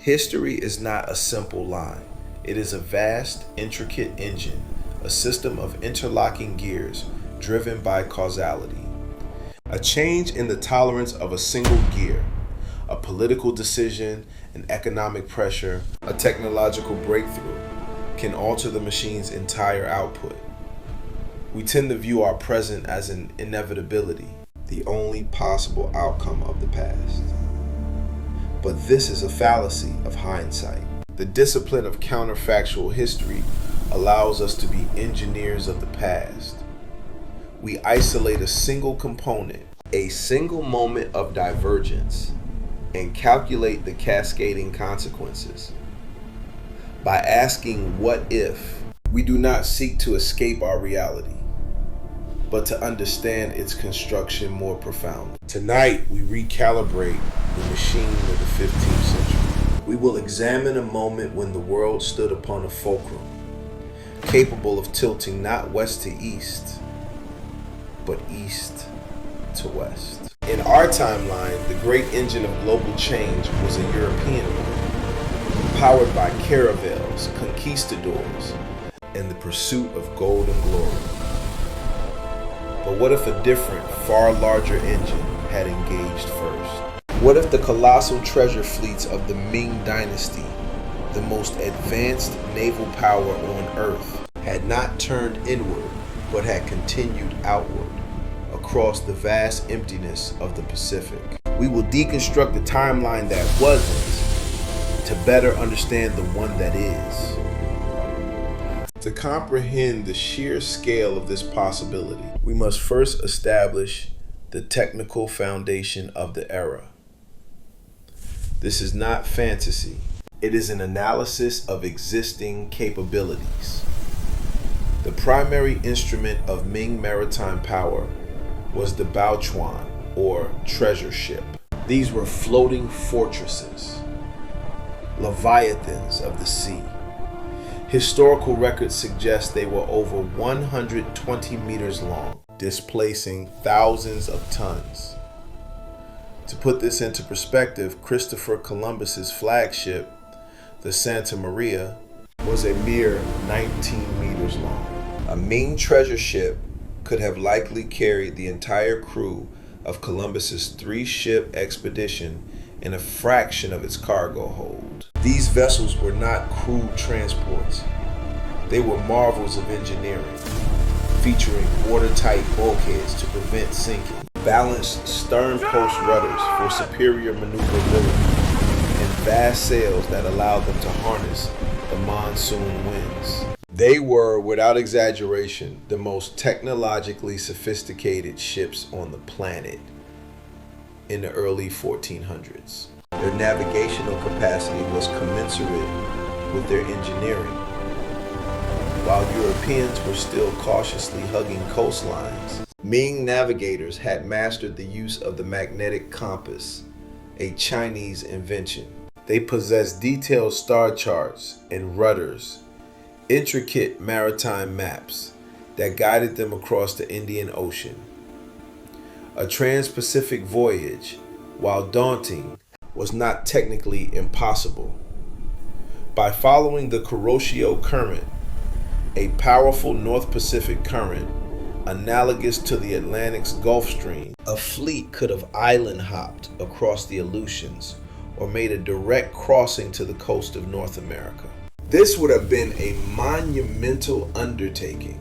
History is not a simple line. It is a vast, intricate engine, a system of interlocking gears driven by causality. A change in the tolerance of a single gear, a political decision, an economic pressure, a technological breakthrough can alter the machine's entire output. We tend to view our present as an inevitability, the only possible outcome of the past. But this is a fallacy of hindsight. The discipline of counterfactual history allows us to be engineers of the past. We isolate a single component, a single moment of divergence, and calculate the cascading consequences. By asking what if, we do not seek to escape our reality, but to understand its construction more profoundly. Tonight, we recalibrate the machine of the 15th century. We will examine a moment when the world stood upon a fulcrum, capable of tilting not west to east, but east to west. In our timeline, the great engine of global change was a European one, powered by caravels, conquistadors, and the pursuit of gold and glory. But what if a different, far larger engine had engaged first? What if the colossal treasure fleets of the Ming dynasty, the most advanced naval power on Earth, had not turned inward, but had continued outward, across the vast emptiness of the Pacific? We will deconstruct the timeline that wasn't to better understand the one that is. To comprehend the sheer scale of this possibility, we must first establish the technical foundation of the era. This is not fantasy. It is an analysis of existing capabilities. The primary instrument of Ming maritime power was the baochuan, or treasure ship. These were floating fortresses, leviathans of the sea. Historical records suggest they were over 120 meters long, displacing thousands of tons. To put this into perspective, Christopher Columbus's flagship, the Santa Maria, was a mere 19 meters long. A Ming treasure ship could have likely carried the entire crew of Columbus's 3-ship expedition in a fraction of its cargo hold. These vessels were not crude transports. They were marvels of engineering, featuring watertight bulkheads to prevent sinking, balanced stern-post rudders for superior maneuverability, and vast sails that allowed them to harness the monsoon winds. They were, without exaggeration, the most technologically sophisticated ships on the planet in the early 1400s. Their navigational capacity was commensurate with their engineering. While Europeans were still cautiously hugging coastlines, Ming navigators had mastered the use of the magnetic compass, a Chinese invention. They possessed detailed star charts and rudders, intricate maritime maps that guided them across the Indian Ocean. A trans-Pacific voyage, while daunting, was not technically impossible. By following the Kuroshio Current, a powerful North Pacific current analogous to the Atlantic's Gulf Stream, a fleet could have island hopped across the Aleutians or made a direct crossing to the coast of North America. This would have been a monumental undertaking,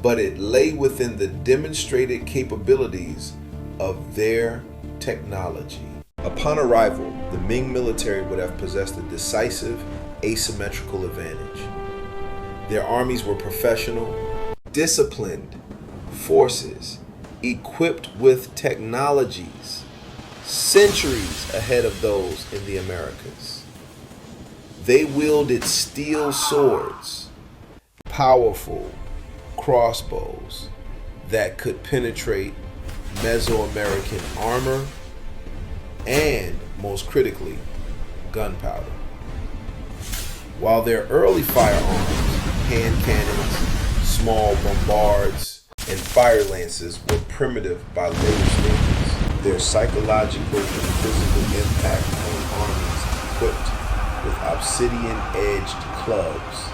but it lay within the demonstrated capabilities of their technology. Upon arrival, the Ming military would have possessed a decisive asymmetrical advantage. Their armies were professional, disciplined forces equipped with technologies centuries ahead of those in the Americas. They wielded steel swords, powerful crossbows that could penetrate Mesoamerican armor, and, most critically, gunpowder. While their early firearms, hand cannons, small bombards, and fire lances were primitive by later standards, their psychological and physical impact on armies equipped with obsidian-edged clubs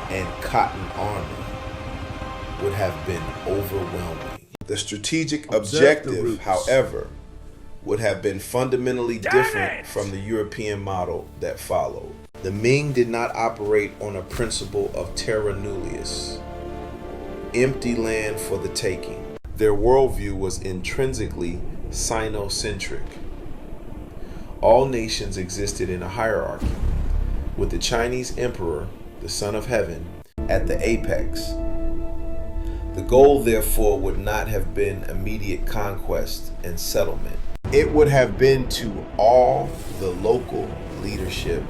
and cotton armor would have been overwhelming. The strategic objective, however, would have been fundamentally different from the European model that followed. The Ming did not operate on a principle of terra nullius, empty land for the taking. Their worldview was intrinsically Sinocentric. All nations existed in a hierarchy, with the Chinese emperor, the Son of Heaven, at the apex. The goal, therefore, would not have been immediate conquest and settlement. It would have been to awe the local leadership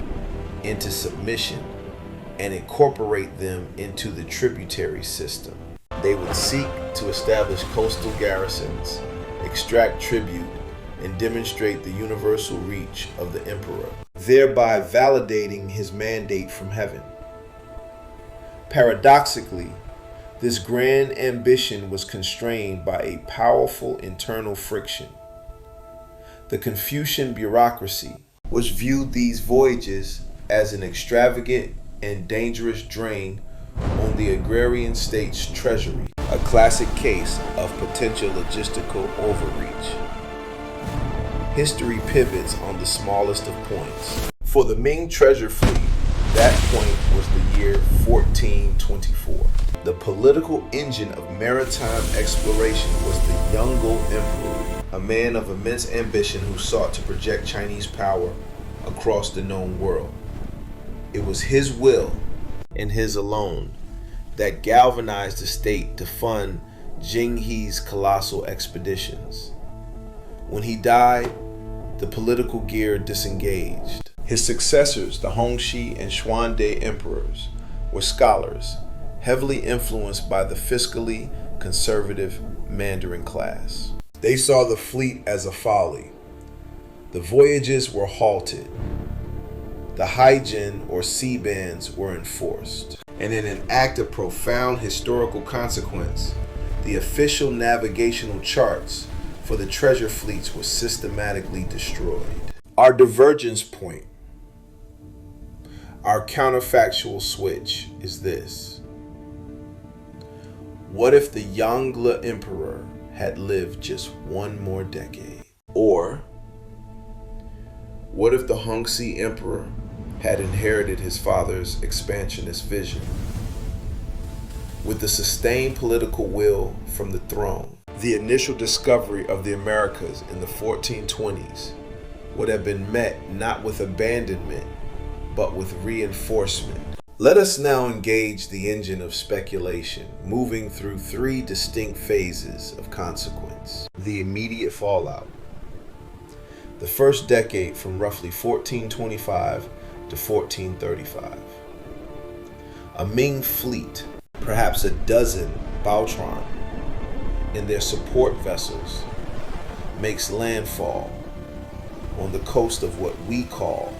into submission and incorporate them into the tributary system. They would seek to establish coastal garrisons, extract tribute, and demonstrate the universal reach of the emperor, thereby validating his mandate from heaven. Paradoxically, this grand ambition was constrained by a powerful internal friction. The Confucian bureaucracy, which viewed these voyages as an extravagant and dangerous drain on the agrarian state's treasury, a classic case of potential logistical overreach. History pivots on the smallest of points. For the Ming treasure fleet, that point was the year 1424. The political engine of maritime exploration was the Yongle Emperor, a man of immense ambition who sought to project Chinese power across the known world. It was his will, and his alone, that galvanized the state to fund Jing He's colossal expeditions. When he died, the political gear disengaged. His successors, the Hongxi and Xuande emperors, were scholars, heavily influenced by the fiscally conservative Mandarin class. They saw the fleet as a folly. The voyages were halted. The Haijin or sea bans were enforced. And in an act of profound historical consequence, the official navigational charts for the treasure fleets were systematically destroyed. Our divergence point, our counterfactual switch is this. What if the Yongle Emperor had lived just one more decade? Or what if the Hongxi Emperor had inherited his father's expansionist vision? With the sustained political will from the throne, the initial discovery of the Americas in the 1420s would have been met not with abandonment, but with reinforcement. Let us now engage the engine of speculation, moving through three distinct phases of consequence. The immediate fallout. The first decade from roughly 1425 to 1435. A Ming fleet, perhaps a dozen Baotran, and their support vessels, makes landfall on the coast of what we call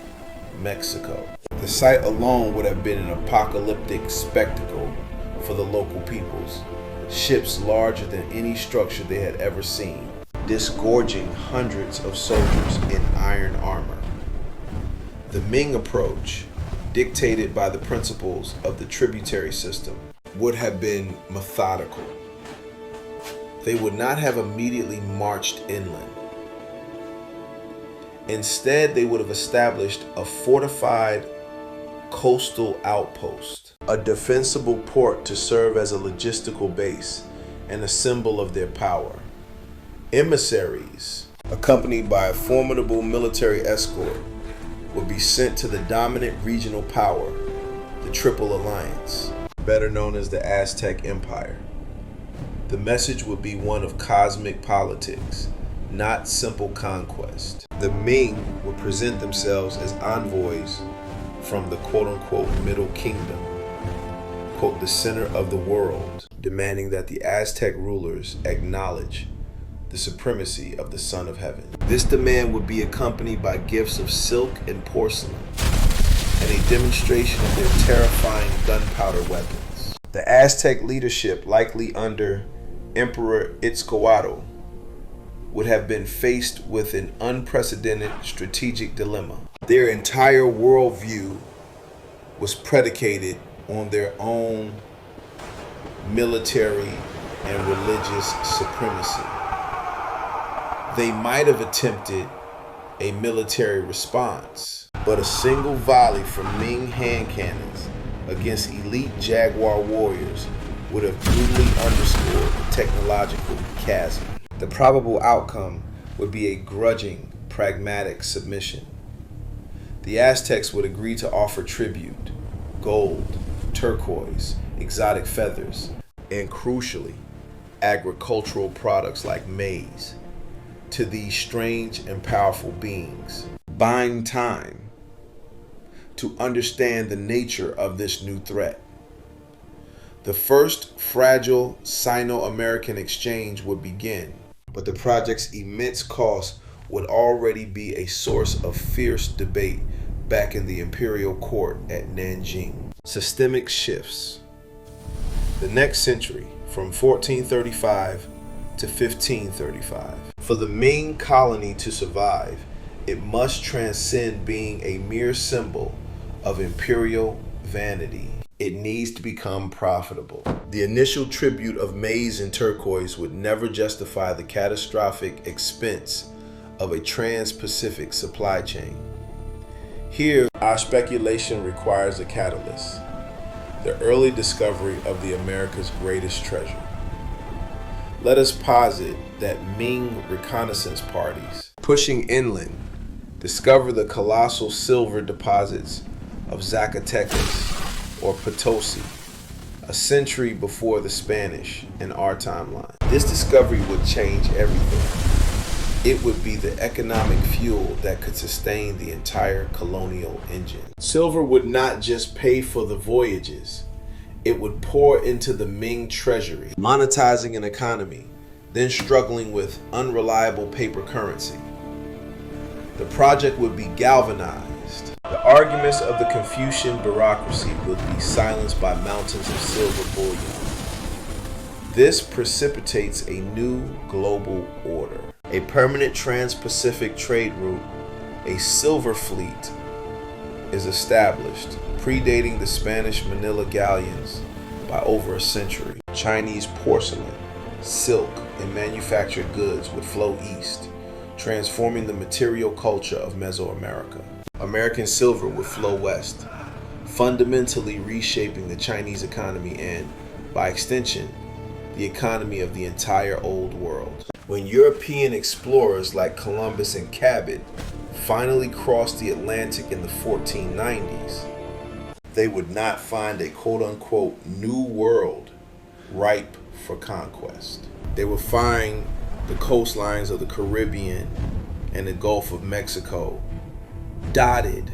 Mexico. The sight alone would have been an apocalyptic spectacle for the local peoples. Ships larger than any structure they had ever seen, disgorging hundreds of soldiers in iron armor. The Ming approach, dictated by the principles of the tributary system, would have been methodical. They would not have immediately marched inland. Instead, they would have established a fortified coastal outpost, a defensible port to serve as a logistical base and a symbol of their power. Emissaries, accompanied by a formidable military escort, would be sent to the dominant regional power, the Triple Alliance, better known as the Aztec Empire. The message would be one of cosmic politics, not simple conquest. The Ming would present themselves as envoys from the quote-unquote Middle Kingdom, quote, the center of the world, demanding that the Aztec rulers acknowledge the supremacy of the Son of Heaven. This demand would be accompanied by gifts of silk and porcelain, and a demonstration of their terrifying gunpowder weapons. The Aztec leadership, likely under Emperor Itzcoatl, would have been faced with an unprecedented strategic dilemma. Their entire worldview was predicated on their own military and religious supremacy. They might have attempted a military response, but a single volley from Ming hand cannons against elite Jaguar warriors would have brutally underscored the technological chasm. The probable outcome would be a grudging, pragmatic submission. The Aztecs would agree to offer tribute, gold, turquoise, exotic feathers, and crucially, agricultural products like maize to these strange and powerful beings, buying time to understand the nature of this new threat. The first fragile Sino-American exchange would begin, but the project's immense cost would already be a source of fierce debate back in the imperial court at Nanjing. Systemic shifts. The next century, from 1435 to 1535. For the Ming colony to survive, it must transcend being a mere symbol of imperial vanity. It needs to become profitable. The initial tribute of maize and turquoise would never justify the catastrophic expense of a trans-Pacific supply chain. Here, our speculation requires a catalyst: the early discovery of the America's greatest treasure. Let us posit that Ming reconnaissance parties, pushing inland, discover the colossal silver deposits of Zacatecas or Potosi, a century before the Spanish in our timeline. This discovery would change everything. It would be the economic fuel that could sustain the entire colonial engine. Silver would not just pay for the voyages, it would pour into the Ming treasury, monetizing an economy, then struggling with unreliable paper currency. The project would be galvanized. The arguments of the Confucian bureaucracy would be silenced by mountains of silver bullion. This precipitates a new global order. A permanent trans-Pacific trade route, a silver fleet, is established, predating the Spanish Manila galleons by over a century. Chinese porcelain, silk, and manufactured goods would flow east, transforming the material culture of Mesoamerica. American silver would flow west, fundamentally reshaping the Chinese economy and, by extension, the economy of the entire Old World. When European explorers like Columbus and Cabot finally crossed the Atlantic in the 1490s, they would not find a quote-unquote new world ripe for conquest. They would find the coastlines of the Caribbean and the Gulf of Mexico dotted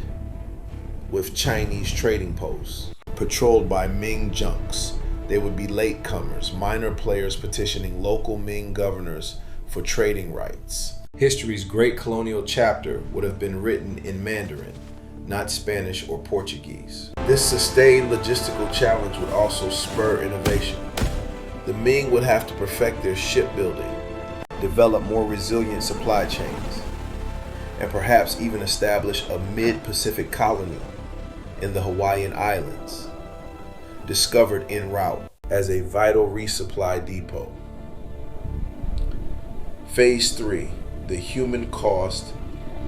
with Chinese trading posts, patrolled by Ming junks. They would be latecomers, minor players petitioning local Ming governors for trading rights. History's great colonial chapter would have been written in Mandarin, not Spanish or Portuguese. This sustained logistical challenge would also spur innovation. The Ming would have to perfect their shipbuilding, develop more resilient supply chains, and perhaps even establish a mid-Pacific colony in the Hawaiian Islands, discovered en route as a vital resupply depot. Phase 3, the human cost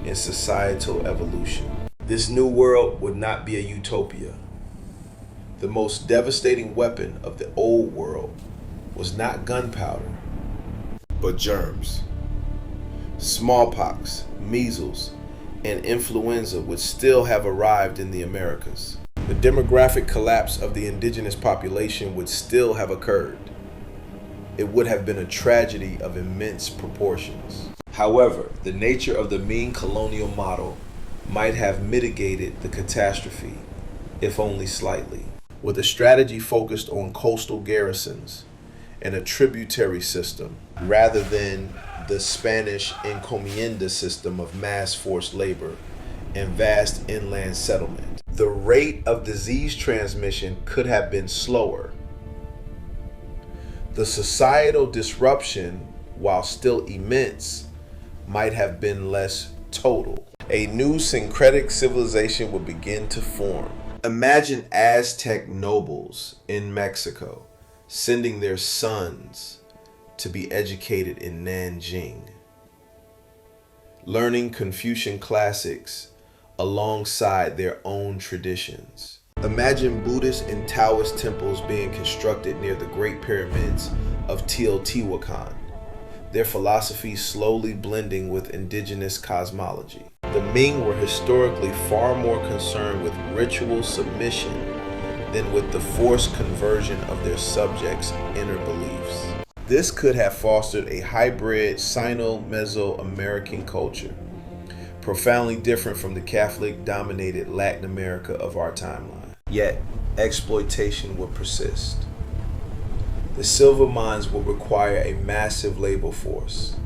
and societal evolution. This new world would not be a utopia. The most devastating weapon of the old world was not gunpowder, but germs. Smallpox, measles, and influenza would still have arrived in the Americas. The demographic collapse of the indigenous population would still have occurred. It would have been a tragedy of immense proportions. However, the nature of the Ming colonial model might have mitigated the catastrophe, if only slightly. With a strategy focused on coastal garrisons and a tributary system, rather than the Spanish encomienda system of mass forced labor and vast inland settlement. The rate of disease transmission could have been slower. The societal disruption, while still immense, might have been less total. A new syncretic civilization would begin to form. Imagine Aztec nobles in Mexico sending their sons to be educated in Nanjing, learning Confucian classics alongside their own traditions. Imagine Buddhist and Taoist temples being constructed near the Great Pyramids of Teotihuacan, their philosophies slowly blending with indigenous cosmology. The Ming were historically far more concerned with ritual submission than with the forced conversion of their subjects' inner beliefs. This could have fostered a hybrid Sino-Mesoamerican culture, profoundly different from the Catholic-dominated Latin America of our timeline. Yet, exploitation would persist. The silver mines will require a massive labor force.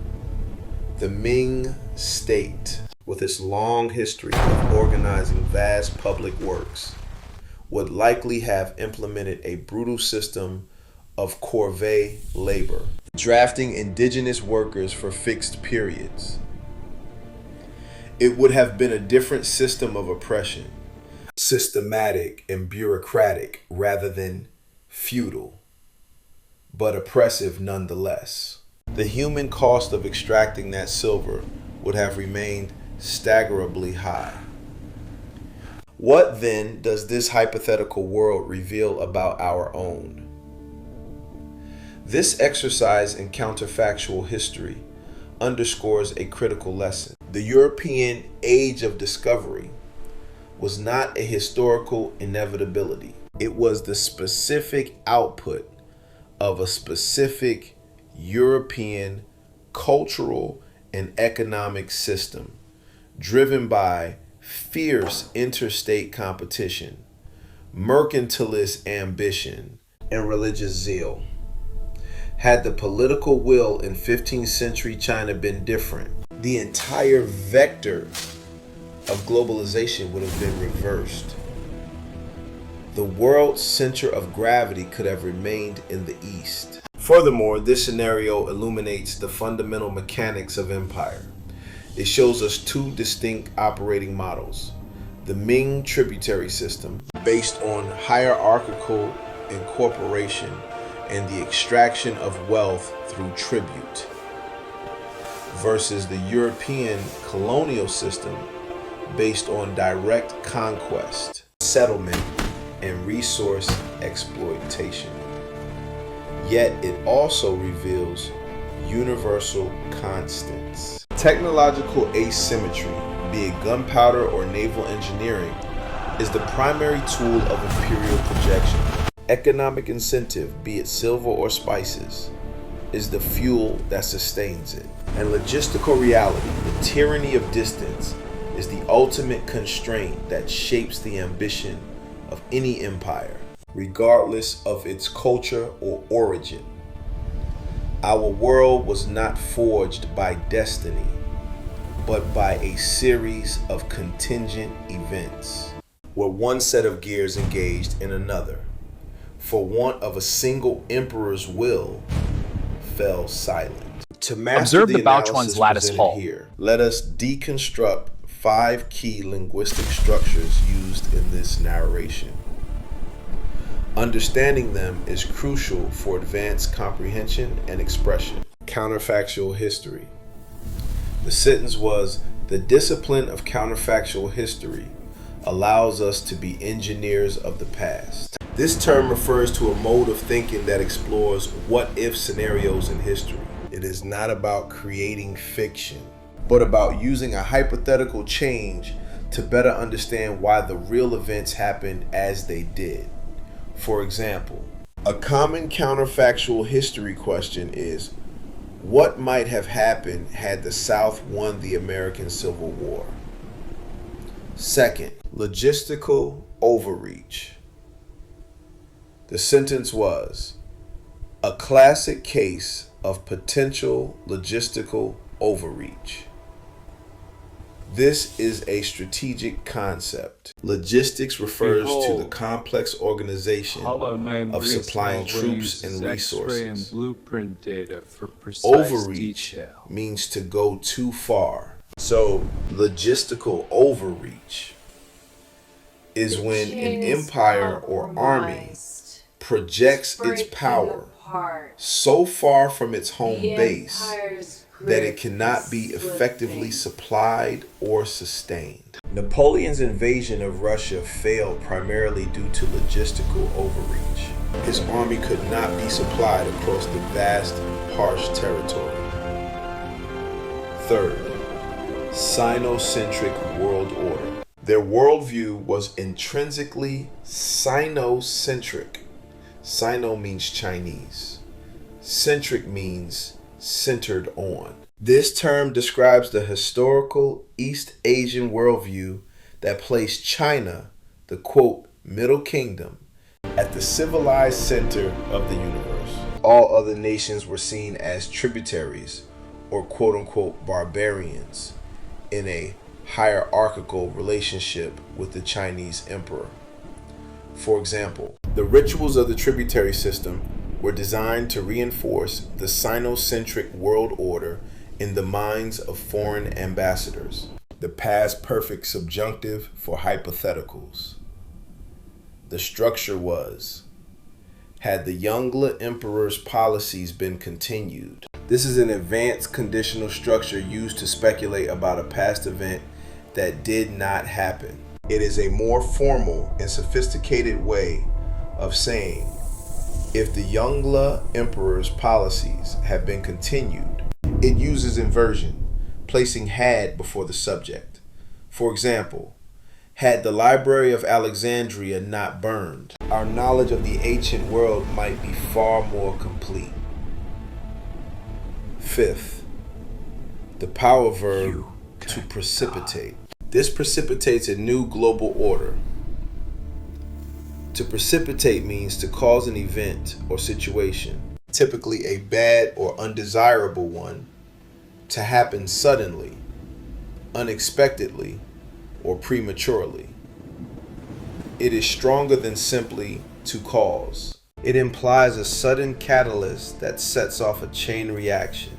The Ming state, with its long history of organizing vast public works, would likely have implemented a brutal system of corvée labor, drafting indigenous workers for fixed periods. It would have been a different system of oppression, systematic and bureaucratic rather than feudal, but oppressive nonetheless. The human cost of extracting that silver would have remained staggeringly high. What then does this hypothetical world reveal about our own? This exercise in counterfactual history underscores a critical lesson. The European age of discovery was not a historical inevitability. It was the specific output of a specific European cultural and economic system driven by fierce interstate competition, mercantilist ambition, and religious zeal. Had the political will in 15th century China been different, the entire vector of globalization would have been reversed. The world's center of gravity could have remained in the East. Furthermore, this scenario illuminates the fundamental mechanics of empire. It shows us two distinct operating models. The Ming tributary system, based on hierarchical incorporation and the extraction of wealth through tribute, versus the European colonial system, based on direct conquest, settlement, and resource exploitation. Yet it also reveals universal constants. Technological asymmetry, be it gunpowder or naval engineering, is the primary tool of imperial projection. Economic incentive, be it silver or spices, is the fuel that sustains it. And logistical reality, the tyranny of distance, is the ultimate constraint that shapes the ambition of any empire, regardless of its culture or origin. Our world was not forged by destiny, but by a series of contingent events, where one set of gears engaged in another, for want of a single emperor's will, fell silent. To master the analysis presented here, let us deconstruct 5 key linguistic structures used in this narration. Understanding them is crucial for advanced comprehension and expression. Counterfactual history. The sentence was, "The discipline of counterfactual history allows us to be engineers of the past." This term refers to a mode of thinking that explores what-if scenarios in history. It is not about creating fiction, but about using a hypothetical change to better understand why the real events happened as they did. For example, a common counterfactual history question is, what might have happened had the South won the American Civil War? Second, logistical overreach. The sentence was, a classic case of potential logistical overreach. This is a strategic concept. Logistics refers to the complex organization of supplying troops and resources. Overreach means to go too far, So, logistical overreach is when an empire or army projects its power so far from its home base that it cannot be effectively supplied or sustained. Napoleon's invasion of Russia failed primarily due to logistical overreach. His army could not be supplied across the vast, harsh territory. Third, Sinocentric world order. Their worldview was intrinsically Sinocentric. Sino means Chinese. Centric means centered on. This term describes the historical East Asian worldview that placed China, the quote, Middle Kingdom, at the civilized center of the universe. All other nations were seen as tributaries or quote unquote barbarians in a hierarchical relationship with the Chinese emperor. For example, the rituals of the tributary system were designed to reinforce the Sinocentric world order in the minds of foreign ambassadors. The past perfect subjunctive for hypotheticals. The structure was, had the Yongle emperor's policies been continued. This is an advanced conditional structure used to speculate about a past event that did not happen. It is a more formal and sophisticated way of saying, if the Yongle emperor's policies have been continued. It uses inversion, placing had before the subject. For example, had the Library of Alexandria not burned, our knowledge of the ancient world might be far more complete. Fifth, the power verb to precipitate. This precipitates a new global order. To precipitate means to cause an event or situation, typically a bad or undesirable one, to happen suddenly, unexpectedly, or prematurely. It is stronger than simply to cause. It implies a sudden catalyst that sets off a chain reaction.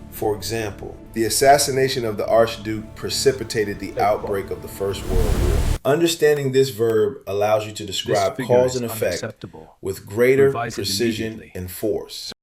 For example, the assassination of the Archduke precipitated the outbreak of the First World War. Understanding this verb allows you to describe cause and effect with greater precision and force.